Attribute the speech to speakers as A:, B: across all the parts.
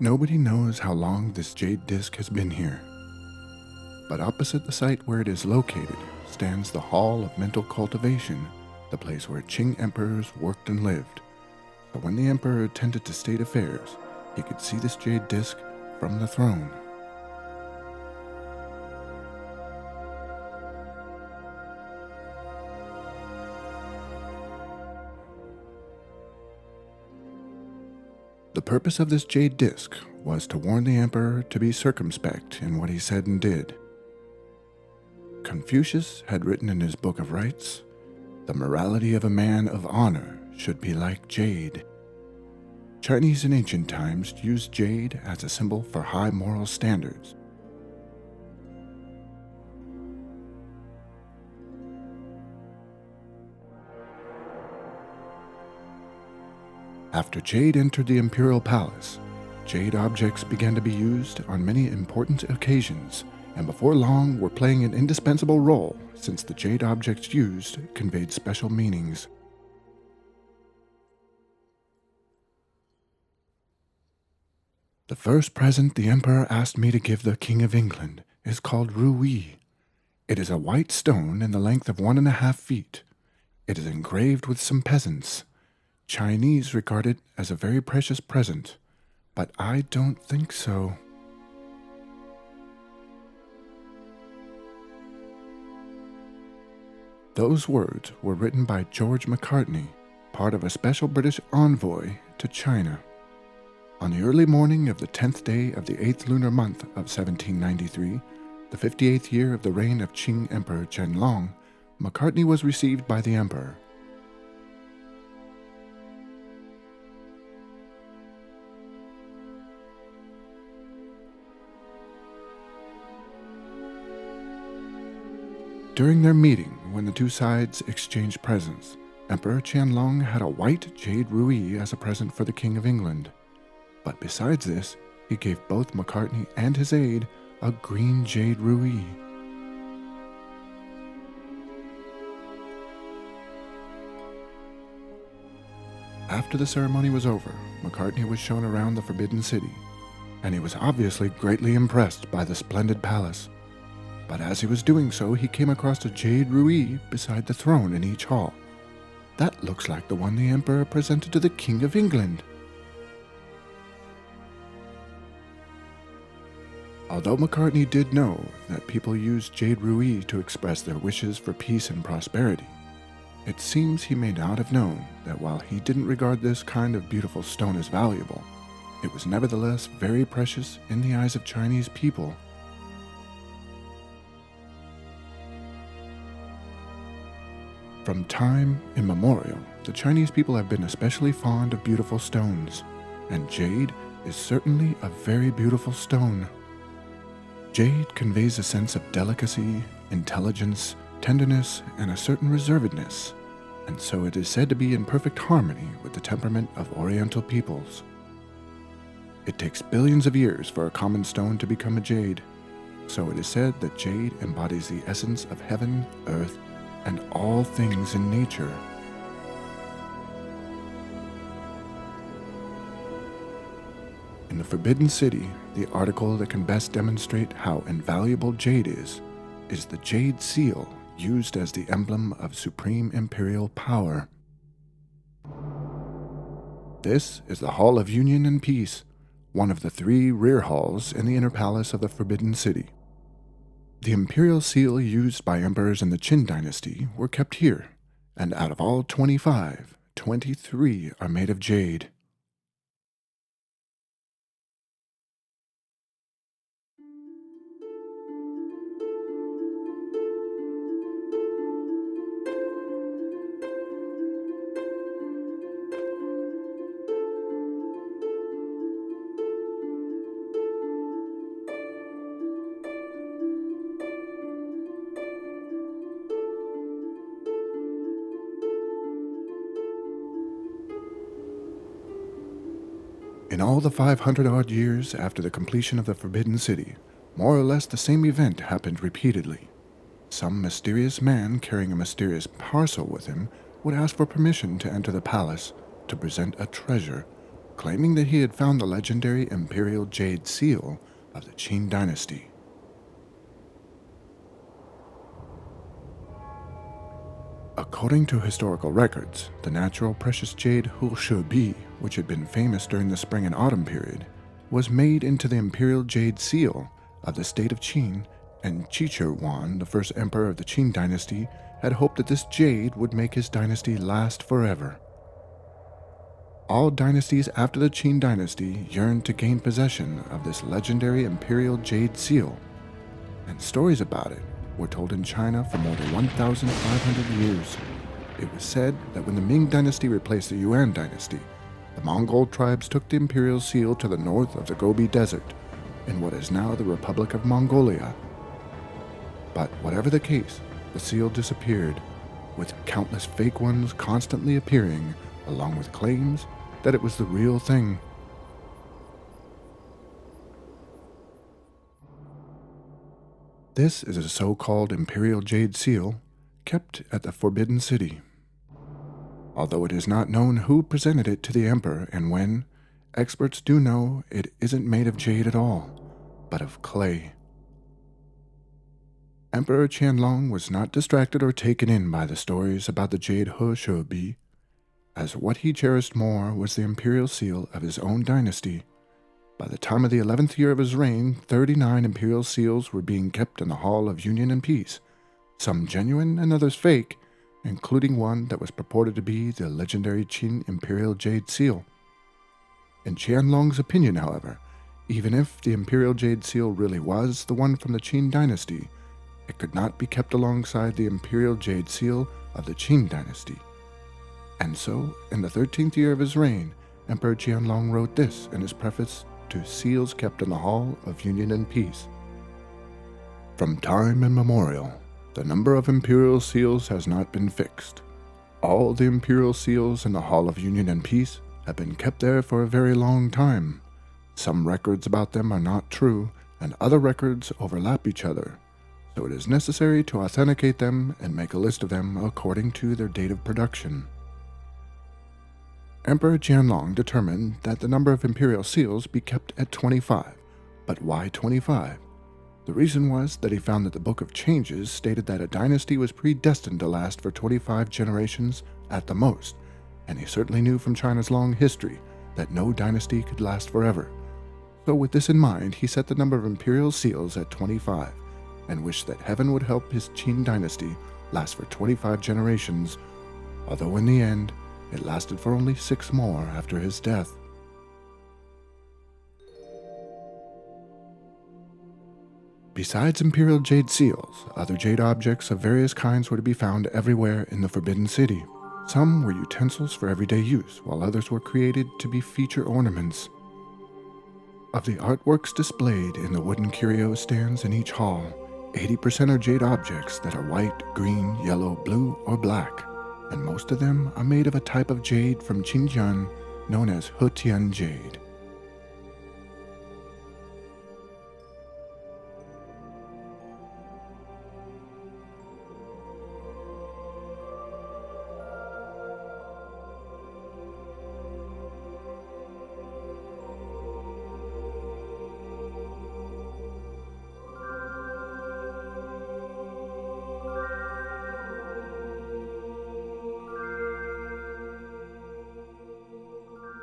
A: Nobody knows how long this jade disc has been here, but opposite the site where it is located stands the Hall of Mental Cultivation, the place where Qing emperors worked and lived. So when the emperor attended to state affairs, he could see this jade disc from the throne. The purpose of this jade disc was to warn the emperor to be circumspect in what he said and did. Confucius had written in his Book of Rites, "The morality of a man of honor should be like jade." Chinese in ancient times used jade as a symbol for high moral standards. After jade entered the imperial palace, jade objects began to be used on many important occasions, and before long were playing an indispensable role since the jade objects used conveyed special meanings. The first present the emperor asked me to give the King of England is called ruyi. It is a white stone in the length of 1.5 feet. It is engraved with some peasants. Chinese regard it as a very precious present, but I don't think so. Those words were written by George Macartney, part of a special British envoy to China. On the early morning of the 10th day of the 8th lunar month of 1793, the 58th year of the reign of Qing Emperor Qianlong, Macartney was received by the emperor. During their meeting, when the two sides exchanged presents, Emperor Qianlong had a white jade ruyi as a present for the King of England. But besides this, he gave both Macartney and his aide a green jade ruyi. After the ceremony was over, Macartney was shown around the Forbidden City, and he was obviously greatly impressed by the splendid palace. But as he was doing so, he came across a jade ruyi beside the throne in each hall. That looks like the one the emperor presented to the King of England. Although Macartney did know that people used jade ruyi to express their wishes for peace and prosperity, it seems he may not have known that while he didn't regard this kind of beautiful stone as valuable, it was nevertheless very precious in the eyes of Chinese people. From time immemorial, the Chinese people have been especially fond of beautiful stones, and jade is certainly a very beautiful stone. Jade conveys a sense of delicacy, intelligence, tenderness, and a certain reservedness, and so it is said to be in perfect harmony with the temperament of Oriental peoples. It takes billions of years for a common stone to become a jade, so it is said that jade embodies the essence of heaven, earth, and all things in nature. In the Forbidden City, the article that can best demonstrate how invaluable jade is the jade seal used as the emblem of supreme imperial power. This is the Hall of Union and Peace, one of the 3 rear halls in the inner palace of the Forbidden City. The imperial seal used by emperors in the Qin dynasty were kept here, and out of all 25, 23 are made of jade. In all the 500-odd years after the completion of the Forbidden City, more or less the same event happened repeatedly. Some mysterious man carrying a mysterious parcel with him would ask for permission to enter the palace to present a treasure, claiming that he had found the legendary imperial jade seal of the Qin dynasty. According to historical records, the natural precious jade Bi, which had been famous during the spring and autumn period, was made into the imperial jade seal of the state of Qin, and Wan, the first emperor of the Qin dynasty, had hoped that this jade would make his dynasty last forever. All dynasties after the Qin dynasty yearned to gain possession of this legendary imperial jade seal, and stories about it were told in China for more than 1,500 years. It was said that when the Ming dynasty replaced the Yuan dynasty, the Mongol tribes took the imperial seal to the north of the Gobi Desert, in what is now the Republic of Mongolia. But whatever the case, the seal disappeared, with countless fake ones constantly appearing, along with claims that it was the real thing. This is a so-called imperial jade seal kept at the Forbidden City. Although it is not known who presented it to the emperor and when, experts do know it isn't made of jade at all, but of clay. Emperor Qianlong was not distracted or taken in by the stories about the jade Bi, as what he cherished more was the imperial seal of his own dynasty. By the time of the 11th year of his reign, 39 imperial seals were being kept in the Hall of Union and Peace, some genuine and others fake, including one that was purported to be the legendary Qin imperial jade seal. In Qianlong's opinion, however, even if the imperial jade seal really was the one from the Qin dynasty, it could not be kept alongside the imperial jade seal of the Qin dynasty. And so, in the 13th year of his reign, Emperor Qianlong wrote this in his preface to Seals Kept in the Hall of Union and Peace. From time immemorial, the number of imperial seals has not been fixed. All the imperial seals in the Hall of Union and Peace have been kept there for a very long time. Some records about them are not true, and other records overlap each other, so it is necessary to authenticate them and make a list of them according to their date of production. Emperor Qianlong determined that the number of imperial seals be kept at 25. But why 25? The reason was that he found that the Book of Changes stated that a dynasty was predestined to last for 25 generations at the most, and he certainly knew from China's long history that no dynasty could last forever. So with this in mind, he set the number of imperial seals at 25, and wished that heaven would help his Qin dynasty last for 25 generations, although in the end, it lasted for only 6 more after his death. Besides imperial jade seals, other jade objects of various kinds were to be found everywhere in the Forbidden City. Some were utensils for everyday use, while others were created to be feature ornaments. Of the artworks displayed in the wooden curio stands in each hall, 80% are jade objects that are white, green, yellow, blue, or black, and most of them are made of a type of jade from Xinjiang known as Hetian jade.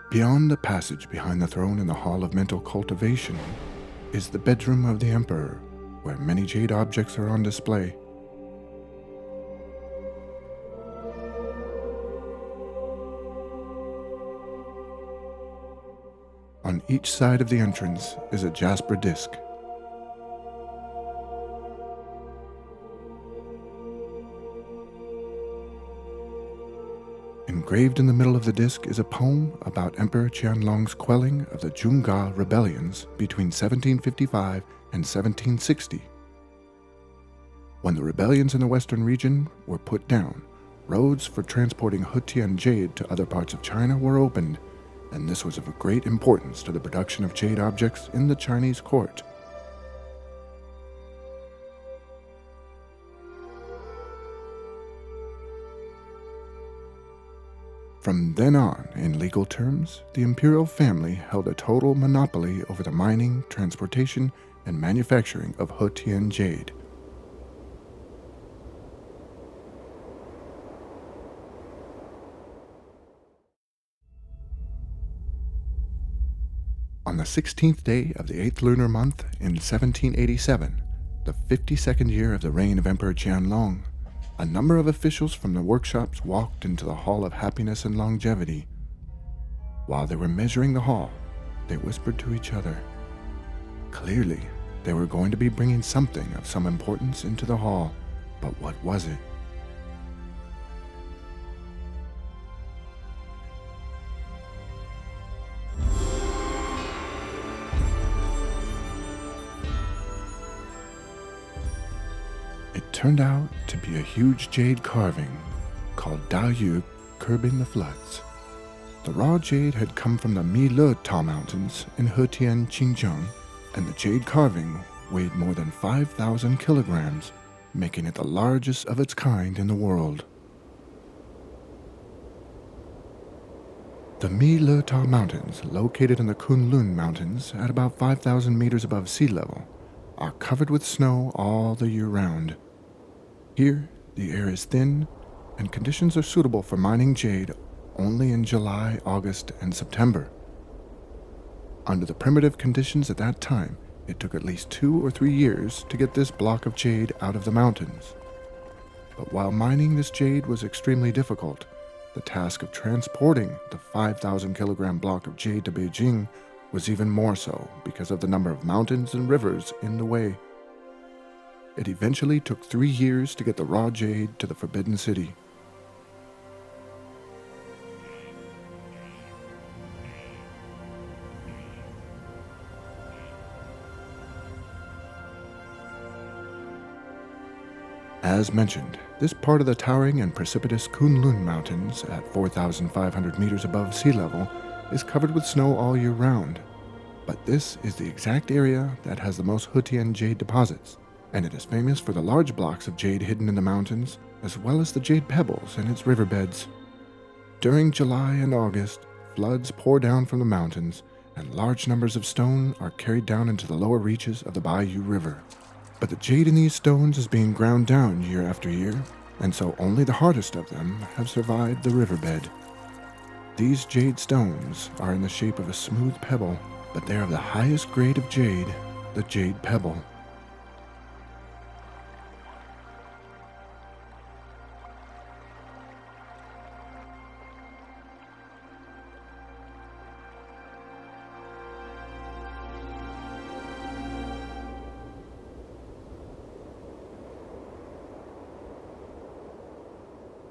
A: Beyond the passage behind the throne in the Hall of Mental Cultivation is the bedroom of the Emperor, where many jade objects are on display. On each side of the entrance is a jasper disc. Engraved in the middle of the disc is a poem about Emperor Qianlong's quelling of the Zhongga rebellions between 1755 and 1760. When the rebellions in the western region were put down, roads for transporting Hetian jade to other parts of China were opened, and this was of great importance to the production of jade objects in the Chinese court. From then on, in legal terms, the imperial family held a total monopoly over the mining, transportation, and manufacturing of Hetian jade. On the 16th day of the 8th lunar month in 1787, the 52nd year of the reign of Emperor Qianlong, a number of officials from the workshops walked into the Hall of Happiness and Longevity. While they were measuring the hall, they whispered to each other. Clearly, they were going to be bringing something of some importance into the hall, but what was it? It turned out to be a huge jade carving called Da Yu, curbing the floods. The raw jade had come from the Mi-Le Tall Mountains in Hetian, Xinjiang, and the jade carving weighed more than 5,000 kilograms, making it the largest of its kind in the world. The Mi-Le Tall Mountains, located in the Kunlun Mountains at about 5,000 meters above sea level, are covered with snow all the year round. Here, the air is thin, and conditions are suitable for mining jade only in July, August, and September. Under the primitive conditions at that time, it took at least 2 or 3 years to get this block of jade out of the mountains. But while mining this jade was extremely difficult, the task of transporting the 5,000 kilogram block of jade to Beijing was even more so because of the number of mountains and rivers in the way. It eventually took 3 years to get the raw jade to the Forbidden City. As mentioned, this part of the towering and precipitous Kunlun Mountains at 4,500 meters above sea level is covered with snow all year round. But this is the exact area that has the most Hetian jade deposits, and it is famous for the large blocks of jade hidden in the mountains, as well as the jade pebbles in its riverbeds. During July and August, floods pour down from the mountains, and large numbers of stone are carried down into the lower reaches of the Baiyu River. But the jade in these stones is being ground down year after year, and so only the hardest of them have survived the riverbed. These jade stones are in the shape of a smooth pebble, but they are of the highest grade of jade, the jade pebble.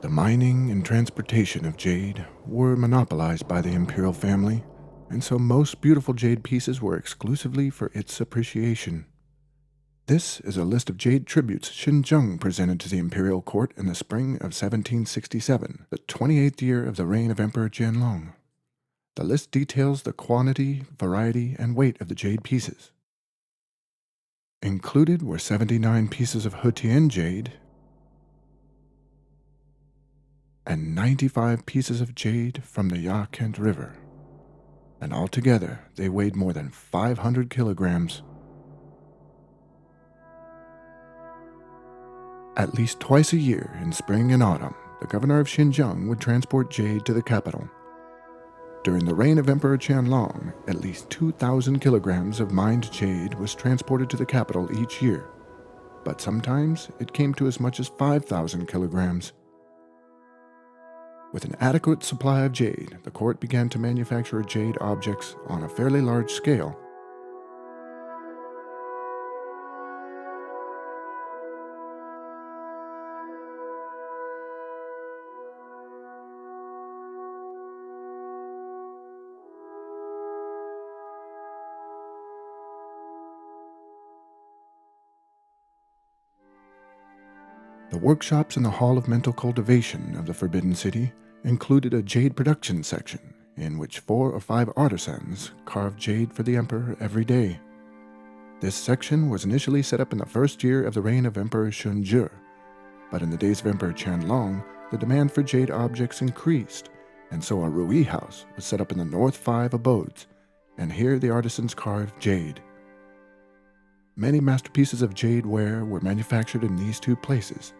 A: The mining and transportation of jade were monopolized by the imperial family, and so most beautiful jade pieces were exclusively for its appreciation. This is a list of jade tributes Xinjiang presented to the imperial court in the spring of 1767, the 28th year of the reign of Emperor Qianlong. The list details the quantity, variety, and weight of the jade pieces. Included were 79 pieces of Hetian jade, and 95 pieces of jade from the Yakent River, and altogether they weighed more than 500 kilograms. At least twice a year, in spring and autumn, the governor of Xinjiang would transport jade to the capital. During the reign of Emperor Qianlong, at least 2,000 kilograms of mined jade was transported to the capital each year, but sometimes it came to as much as 5,000 kilograms. With an adequate supply of jade, the court began to manufacture jade objects on a fairly large scale. The workshops in the Hall of Mental Cultivation of the Forbidden City included a jade production section in which 4 or 5 artisans carved jade for the emperor every day. This section was initially set up in the first year of the reign of Emperor Shunzhi, but in the days of Emperor Qianlong, the demand for jade objects increased, and so a Rui house was set up in the North Five Abodes, and here the artisans carved jade. Many masterpieces of jade ware were manufactured in these two places.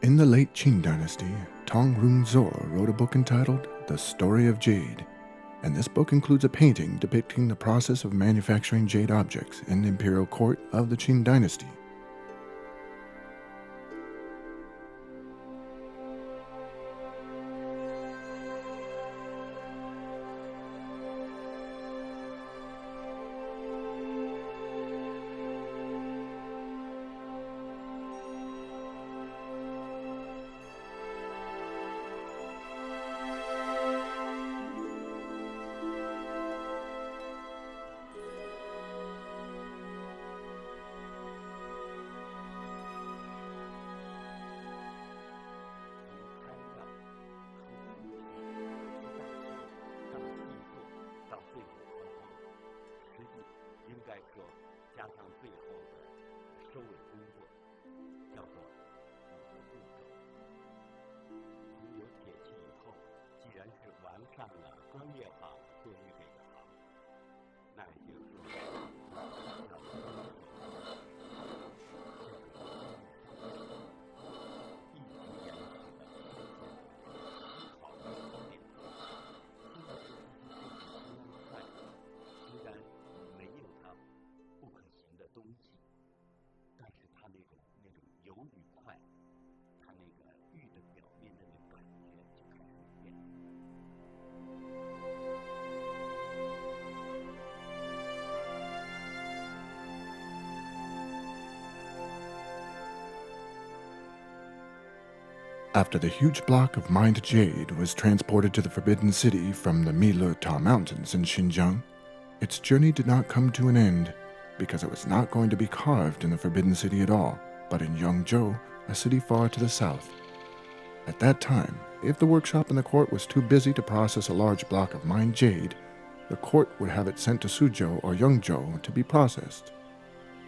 A: In the late Qing dynasty, Tong Rungzor wrote a book entitled The Story of Jade, and this book includes a painting depicting the process of manufacturing jade objects in the imperial court of the Qing dynasty. After the huge block of mined jade was transported to the Forbidden City from the Miluta Mountains in Xinjiang, its journey did not come to an end, because it was not going to be carved in the Forbidden City at all, but in Yangzhou, a city far to the south. At that time, if the workshop in the court was too busy to process a large block of mined jade, the court would have it sent to Suzhou or Yangzhou to be processed.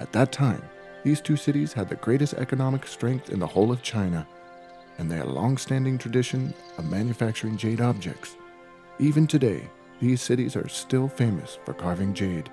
A: At that time, these two cities had the greatest economic strength in the whole of China, and they had a long-standing tradition of manufacturing jade objects. Even today, these cities are still famous for carving jade.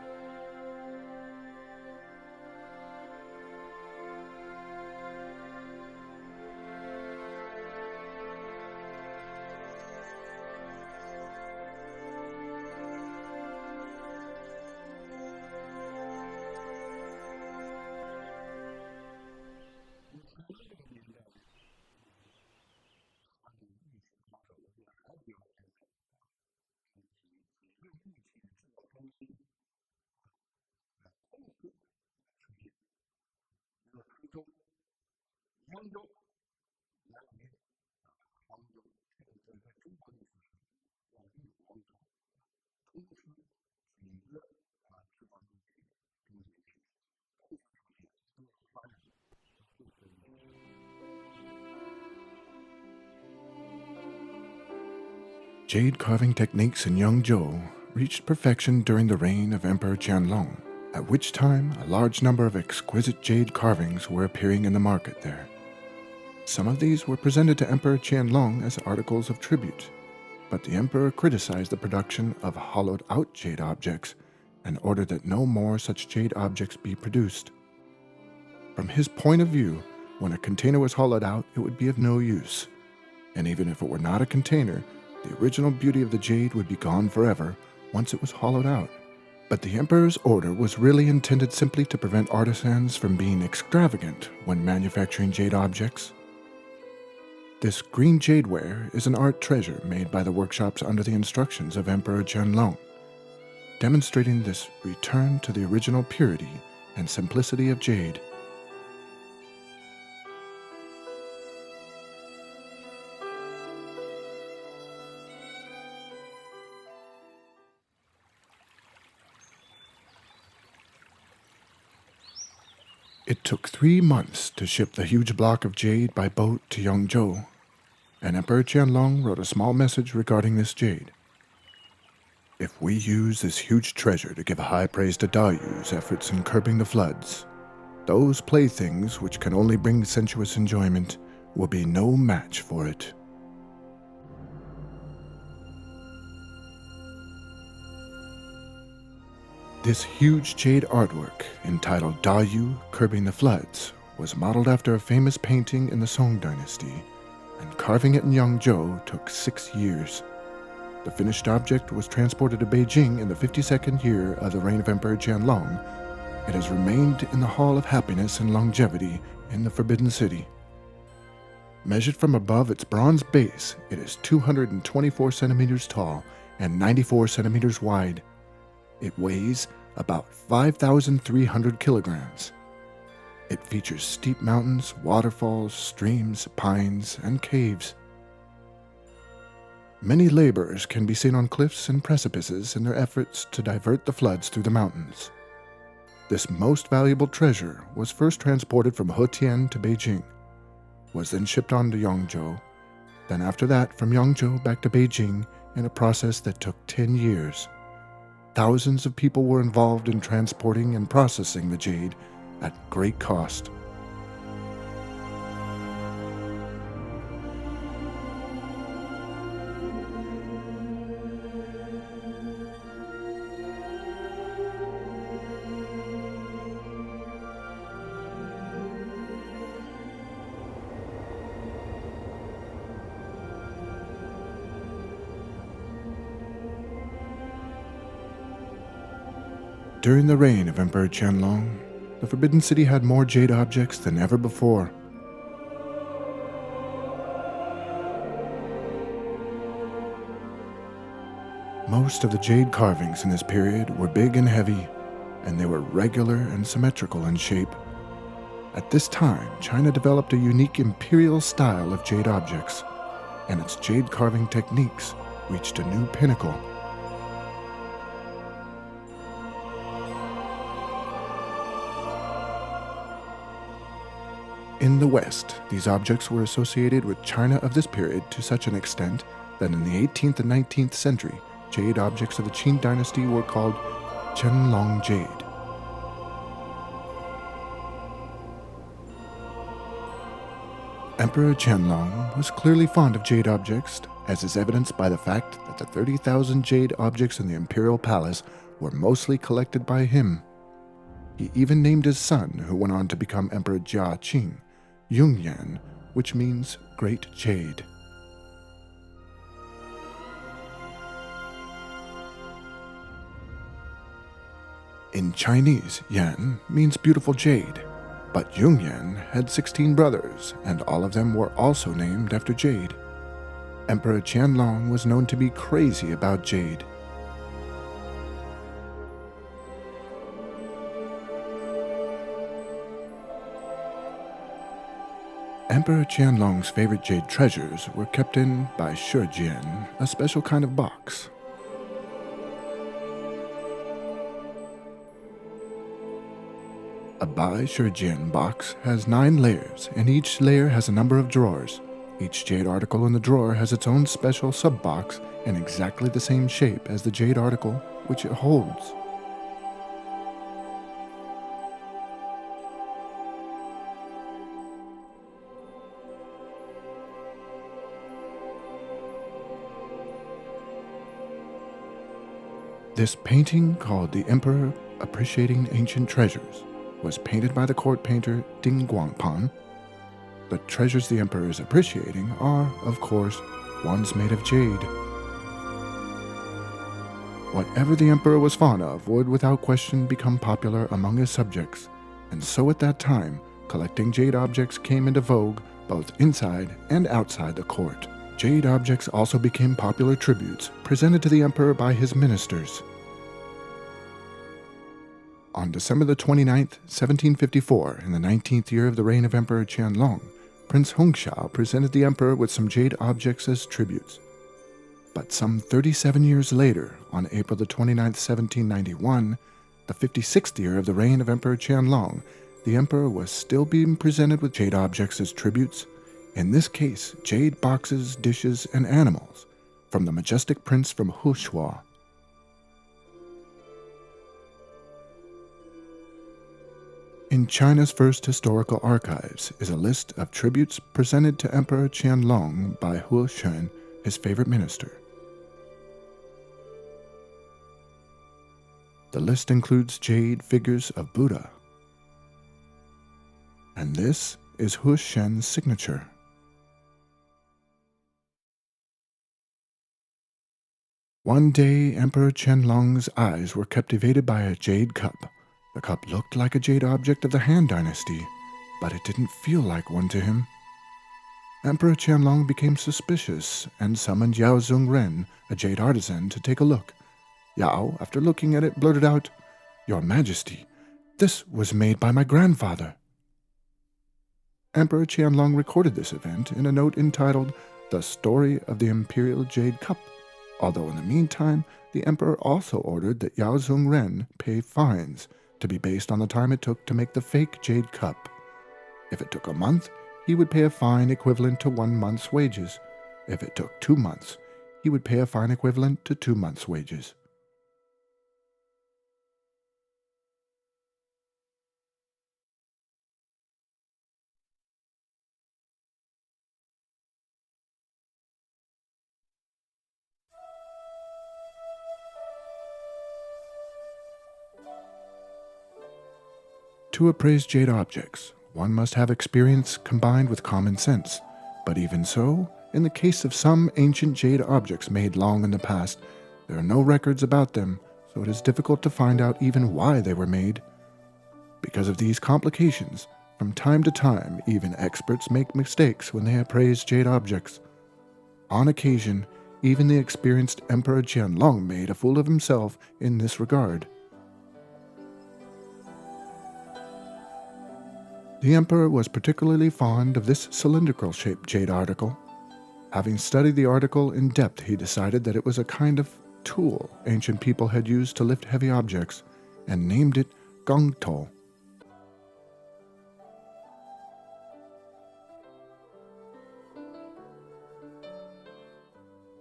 A: Jade carving techniques in Yangzhou reached perfection during the reign of Emperor Qianlong, at which time a large number of exquisite jade carvings were appearing in the market there. Some of these were presented to Emperor Qianlong as articles of tribute, but the emperor criticized the production of hollowed-out jade objects and ordered that no more such jade objects be produced. From his point of view, when a container was hollowed out, it would be of no use, and even if it were not a container, the original beauty of the jade would be gone forever once it was hollowed out. But the emperor's order was really intended simply to prevent artisans from being extravagant when manufacturing jade objects. This green jadeware is an art treasure made by the workshops under the instructions of Emperor Qianlong. demonstrating this return to the original purity and simplicity of jade. It took 3 months to ship the huge block of jade by boat to Yangzhou, and Emperor Qianlong wrote a small message regarding this jade. If we use this huge treasure to give high praise to Dayu's efforts in curbing the floods, those playthings which can only bring sensuous enjoyment will be no match for it. This huge jade artwork, entitled Dayu Curbing the Floods, was modeled after a famous painting in the Song dynasty, and carving it in Yangzhou took 6 years. The finished object was transported to Beijing in the 52nd year of the reign of Emperor Qianlong. It has remained in the Hall of Happiness and Longevity in the Forbidden City. Measured from above its bronze base, it is 224 centimeters tall and 94 centimeters wide. It weighs about 5,300 kilograms. It features steep mountains, waterfalls, streams, pines, and caves. Many laborers can be seen on cliffs and precipices in their efforts to divert the floods through the mountains. This most valuable treasure was first transported from Hetian to Beijing, was then shipped on to Yangzhou, then after that from Yangzhou back to Beijing in a process that took 10 years. Thousands of people were involved in transporting and processing the jade at great cost. During the reign of Emperor Qianlong, the Forbidden City had more jade objects than ever before. Most of the jade carvings in this period were big and heavy, and they were regular and symmetrical in shape. At this time, China developed a unique imperial style of jade objects, and its jade carving techniques reached a new pinnacle. In the West, these objects were associated with China of this period to such an extent that in the 18th and 19th century, jade objects of the Qin dynasty were called Qianlong jade. Emperor Qianlong was clearly fond of jade objects, as is evidenced by the fact that the 30,000 jade objects in the imperial palace were mostly collected by him. He even named his son, who went on to become Emperor Jia Qing, Yungyan, which means Great Jade. In Chinese, Yan means beautiful jade, but Yungyan had 16 brothers, and all of them were also named after jade. Emperor Qianlong was known to be crazy about jade. Emperor Qianlong's favorite jade treasures were kept in by Shijian, a special kind of box. A Bai Shijian box has 9 layers, and each layer has a number of drawers. Each jade article in the drawer has its own special sub-box and exactly the same shape as the jade article which it holds. This painting, called The Emperor Appreciating Ancient Treasures, was painted by the court painter Ding Guangpan. The treasures the emperor is appreciating are, of course, ones made of jade. Whatever the emperor was fond of would without question become popular among his subjects, and so at that time, collecting jade objects came into vogue both inside and outside the court. Jade objects also became popular tributes presented to the emperor by his ministers. On December the 29th, 1754, in the 19th year of the reign of Emperor Qianlong, Prince Hongxiao presented the emperor with some jade objects as tributes. But some 37 years later, on April the 29th, 1791, the 56th year of the reign of Emperor Qianlong, the emperor was still being presented with jade objects as tributes, in this case jade boxes, dishes, and animals, from the majestic prince from Hushua. In China's first historical archives is a list of tributes presented to Emperor Qianlong by Hu Shun, his favorite minister. The list includes jade figures of Buddha. And this is Hu Shun's signature. One day, Emperor Qianlong's eyes were captivated by a jade cup. The cup looked like a jade object of the Han Dynasty, but it didn't feel like one to him. Emperor Qianlong became suspicious and summoned Yao Zhongren, a jade artisan, to take a look. Yao, after looking at it, blurted out, "Your Majesty, this was made by my grandfather." Emperor Qianlong recorded this event in a note entitled The Story of the Imperial Jade Cup, although in the meantime, the emperor also ordered that Yao Zhongren pay fines to be based on the time it took to make the fake jade cup. If it took a month, he would pay a fine equivalent to 1 month's wages. If it took 2 months, he would pay a fine equivalent to 2 months' wages. To appraise jade objects, one must have experience combined with common sense. But even so, in the case of some ancient jade objects made long in the past, there are no records about them, so it is difficult to find out even why they were made. Because of these complications, from time to time, even experts make mistakes when they appraise jade objects. On occasion, even the experienced Emperor Qianlong made a fool of himself in this regard. The emperor was particularly fond of this cylindrical-shaped jade article. Having studied the article in depth, he decided that it was a kind of tool ancient people had used to lift heavy objects, and named it gongto.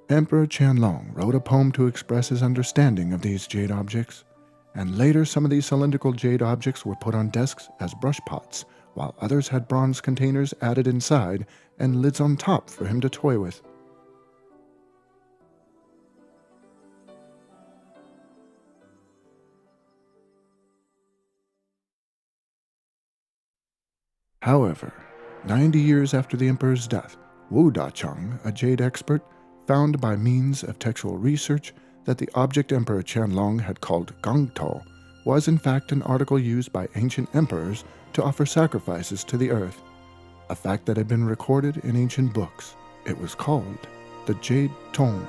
A: Emperor Qianlong wrote a poem to express his understanding of these jade objects, and later some of these cylindrical jade objects were put on desks as brush pots, while others had bronze containers added inside and lids on top for him to toy with. However, 90 years after the emperor's death, Wu Dacheng, a jade expert, found by means of textual research that the object Emperor Qianlong had called gongto was in fact an article used by ancient emperors to offer sacrifices to the earth, a fact that had been recorded in ancient books. It was called the Jade Tong.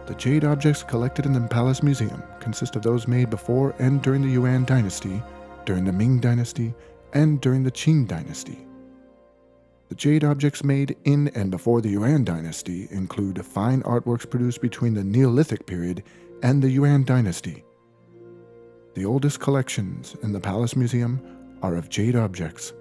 A: The jade objects collected in the Palace Museum consist of those made before and during the Yuan dynasty, during the Ming dynasty, and during the Qing dynasty. The jade objects made in and before the Yuan dynasty include fine artworks produced between the Neolithic period and the Yuan dynasty. The oldest collections in the Palace Museum are of jade objects.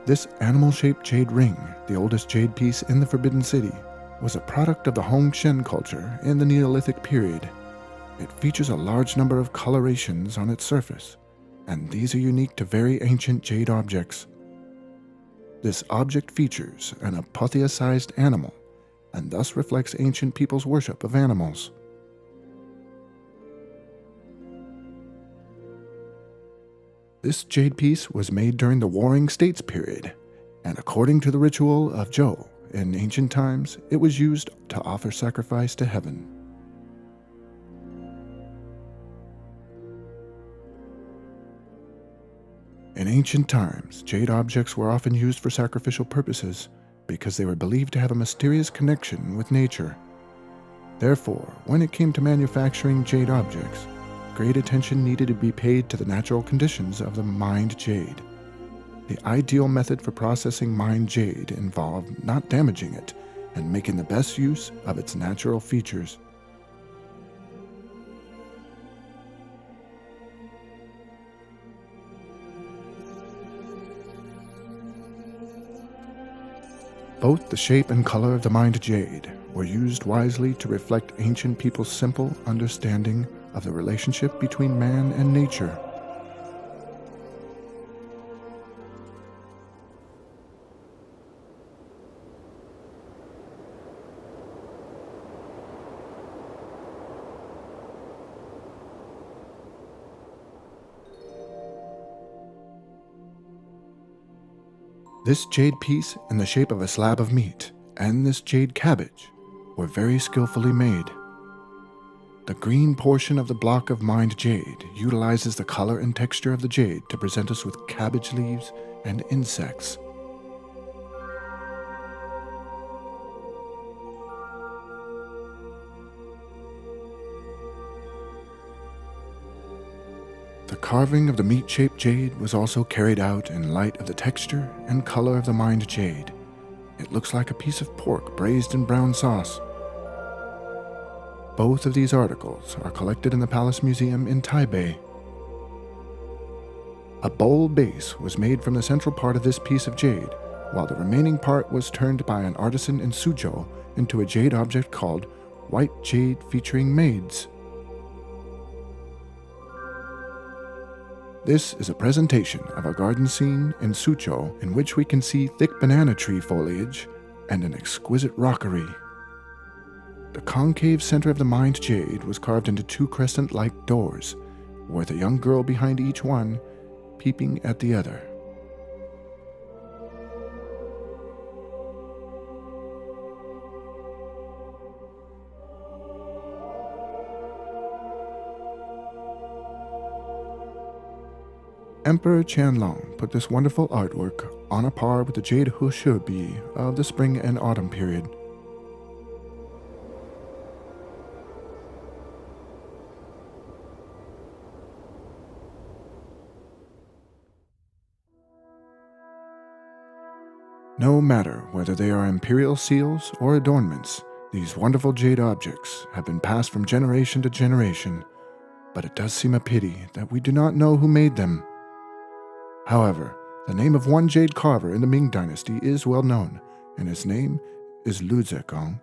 A: This animal-shaped jade ring, the oldest jade piece in the Forbidden City, was a product of the Hongshan culture in the Neolithic period. It features a large number of colorations on its surface, and these are unique to very ancient jade objects. This object features an apotheosized animal, and thus reflects ancient people's worship of animals. This jade piece was made during the Warring States period, and according to the ritual of Zhou, in ancient times, it was used to offer sacrifice to heaven. In ancient times, jade objects were often used for sacrificial purposes because they were believed to have a mysterious connection with nature. Therefore, when it came to manufacturing jade objects, great attention needed to be paid to the natural conditions of the mined jade. The ideal method for processing mined jade involved not damaging it and making the best use of its natural features. Both the shape and color of the mined jade were used wisely to reflect ancient people's simple understanding of the relationship between man and nature. This jade piece in the shape of a slab of meat and this jade cabbage were very skillfully made. The green portion of the block of mined jade utilizes the color and texture of the jade to present us with cabbage leaves and insects. The carving of the meat-shaped jade was also carried out in light of the texture and color of the mined jade. It looks like a piece of pork braised in brown sauce. Both of these articles are collected in the Palace Museum in Taipei. A bowl base was made from the central part of this piece of jade, while the remaining part was turned by an artisan in Suzhou into a jade object called white jade featuring maids. This is a presentation of a garden scene in Suzhou in which we can see thick banana tree foliage and an exquisite rockery. The concave center of the mined jade was carved into two crescent-like doors, with a young girl behind each one, peeping at the other. Emperor Qianlong put this wonderful artwork on a par with the jade Hushubi of the spring and autumn period. No matter whether they are imperial seals or adornments, these wonderful jade objects have been passed from generation to generation, but it does seem a pity that we do not know who made them. However, the name of one jade carver in the Ming Dynasty is well known, and his name is Lu Zekong.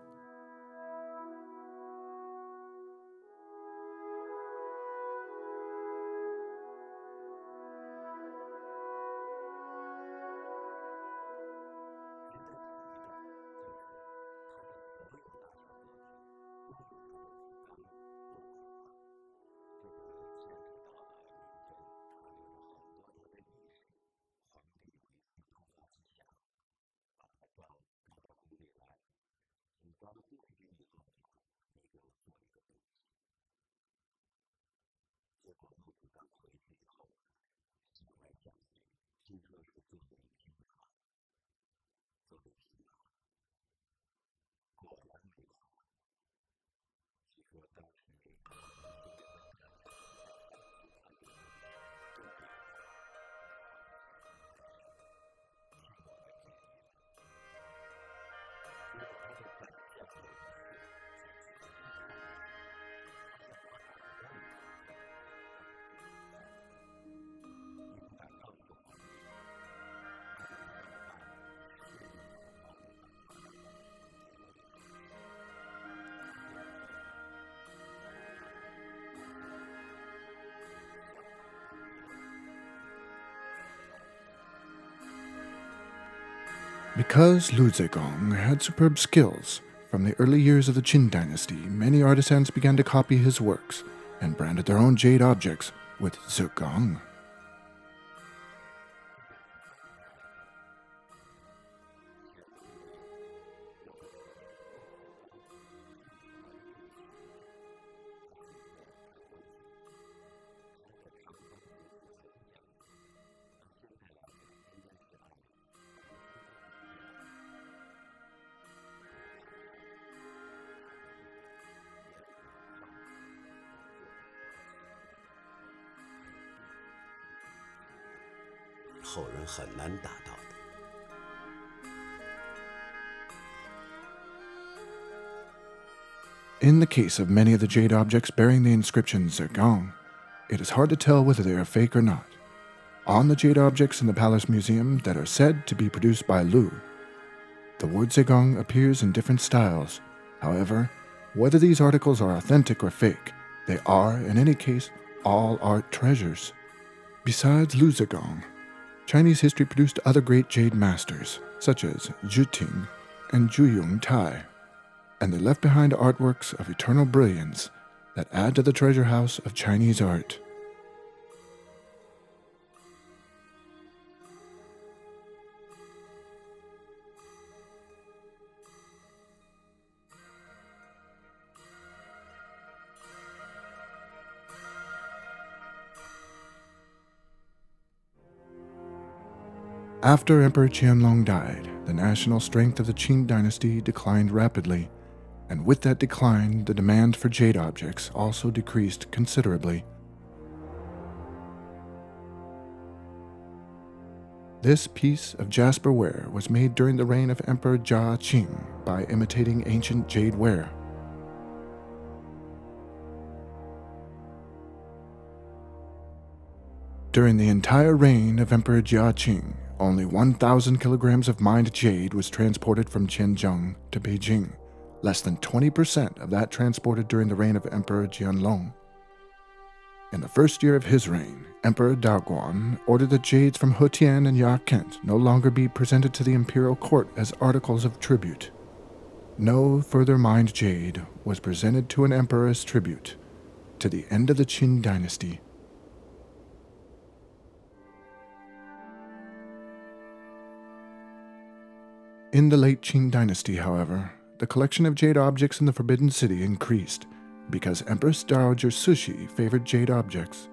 A: Because Lu Zegong had superb skills, from the early years of the Qin dynasty, many artisans began to copy his works and branded their own jade objects with Zegong.
B: 后人很难达到的。
A: In the case of many of the jade objects bearing the inscription Zergong, it is hard to tell whether they are fake or not. On the jade objects in the Palace Museum that are said to be produced by Lu, the word Zergong appears in different styles. However, whether these articles are authentic or fake, they are, in any case, all art treasures. Besides Lu Zergong, Chinese history produced other great jade masters, such as Zhu Ting and Zhu Tai, and they left behind artworks of eternal brilliance that add to the treasure house of Chinese art. After Emperor Qianlong died, the national strength of the Qing dynasty declined rapidly, and with that decline, the demand for jade objects also decreased considerably. This piece of jasper ware was made during the reign of Emperor Jia Qing by imitating ancient jade ware. During the entire reign of Emperor Jia Qing, only 1,000 kilograms of mined jade was transported from Tianjin to Beijing, less than 20% of that transported during the reign of Emperor Qianlong. In the first year of his reign, Emperor Daoguan ordered that jades from Hetian and Yarkent no longer be presented to the imperial court as articles of tribute. No further mined jade was presented to an emperor as tribute to the end of the Qin dynasty. In the late Qing dynasty, however, the collection of jade objects in the Forbidden City increased because Empress Dowager Cixi favored jade objects.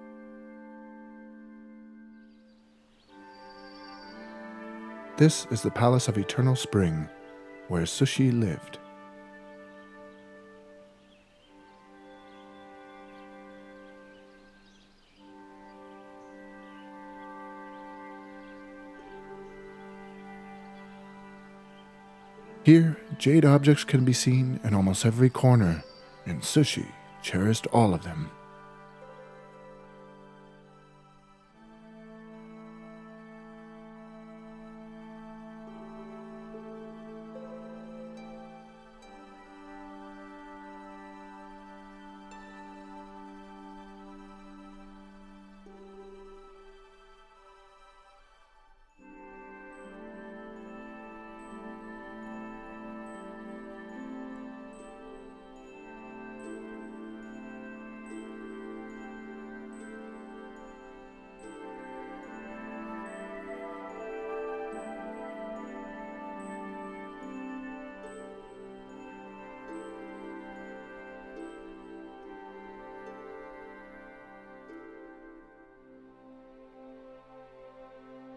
A: This is the Palace of Eternal Spring, where Cixi lived. Here, jade objects can be seen in almost every corner, and Cixi cherished all of them.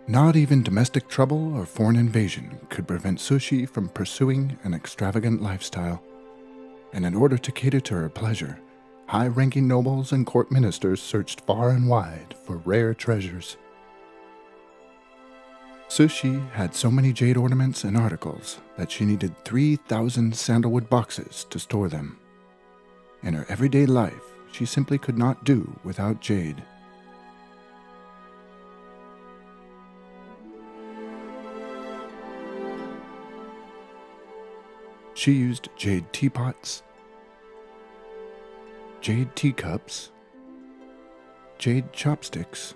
A: Not even domestic trouble or foreign invasion could prevent Cixi from pursuing an extravagant lifestyle. And in order to cater to her pleasure, high-ranking nobles and court ministers searched far and wide for rare treasures. Cixi had so many jade ornaments and articles that she needed 3,000 sandalwood boxes to store them. In her everyday life, she simply could not do without jade. She used jade teapots, jade teacups, jade chopsticks,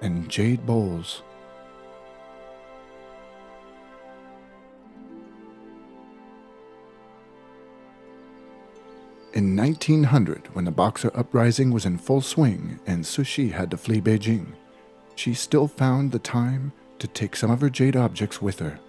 A: and jade bowls. In 1900, when the Boxer Uprising was in full swing and Cixi had to flee Beijing, she still found the time to take some of her jade objects with her.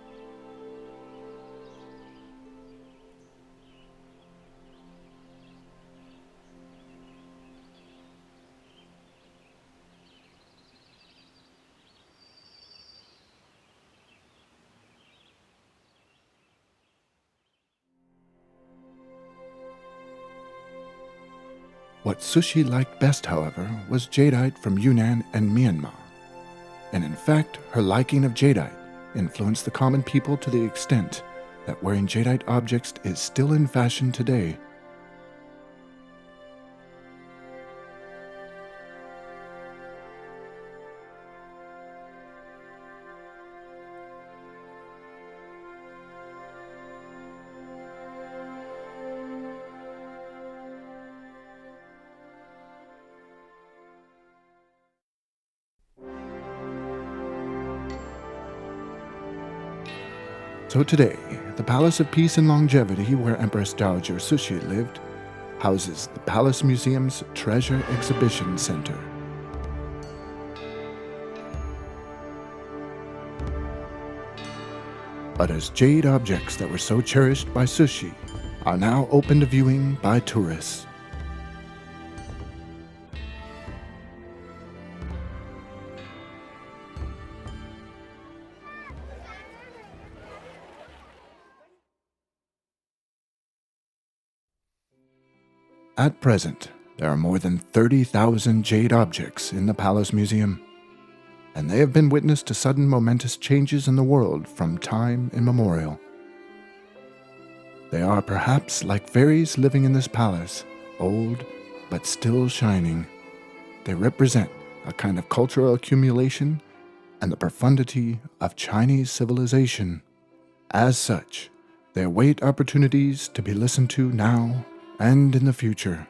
A: What Sushi liked best, however, was jadeite from Yunnan and Myanmar. And in fact, her liking of jadeite influenced the common people to the extent that wearing jadeite objects is still in fashion today. So today, the Palace of Peace and Longevity, where Empress Dowager Cixi lived, houses the Palace Museum's Treasure Exhibition Center. But as jade objects that were so cherished by Cixi are now open to viewing by tourists. At present, there are more than 30,000 jade objects in the Palace Museum, and they have been witness to sudden momentous changes in the world from time immemorial. They are perhaps like fairies living in this palace, old but still shining. They represent a kind of cultural accumulation and the profundity of Chinese civilization. As such, they await opportunities to be listened to now and in the future.